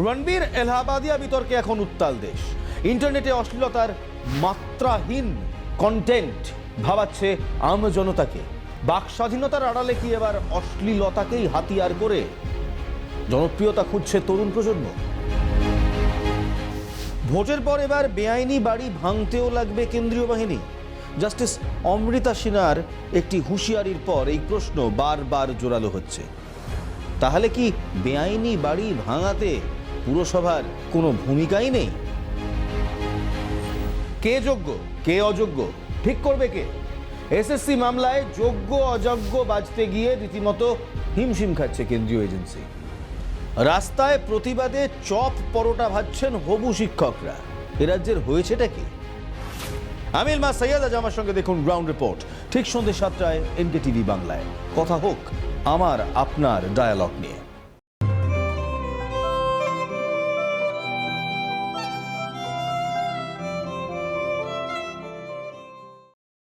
রণবীর এলাহাবাদিয়া বিতর্কে এখন উত্তাল দেশ। ইন্টারনেটে অশ্লীলতার মাত্রাহীন কন্টেন্ট ভাবাচ্ছে আম জনতাকে। বাক স্বাধীনতার আড়ালে কি এবার অশ্লীলতাকেই হাতিয়ার করে জনপ্রিয়তা খুঁজছে তরুণ প্রজন্ম? ভোটের পর এবার বেআইনি বাড়ি ভাঙতেও লাগবে কেন্দ্রীয় বাহিনী। জাস্টিস অমৃতা সিনহার একটি হুঁশিয়ারির পর এই প্রশ্ন বারবার জোরালো হচ্ছে। তাহলে কি বেআইনি বাড়ি ভাঙাতে পুরসভার কোনো ভূমিকাই নেই? কে যোগ্য কে অযোগ্য ঠিক করবে কে? এসএসসি মামলায় যোগ্য অযোগ্য বাজতে গিয়ে রীতিমতো হিমশিম খাচ্ছে কেন্দ্রীয় এজেন্সি। রাস্তায় প্রতিবাদে চপ পরোটা ভাজছেন হবু শিক্ষকরা। এ রাজ্যের হয়েছেটা কি? আমি ইলমাস সৈয়দ, আজ আমার সঙ্গে দেখুন গ্রাউন্ড রিপোর্ট, ঠিক সন্ধ্যে 7টায় NKTV বাংলায়। কথা হোক আমার আপনার ডায়ালগ নিয়ে।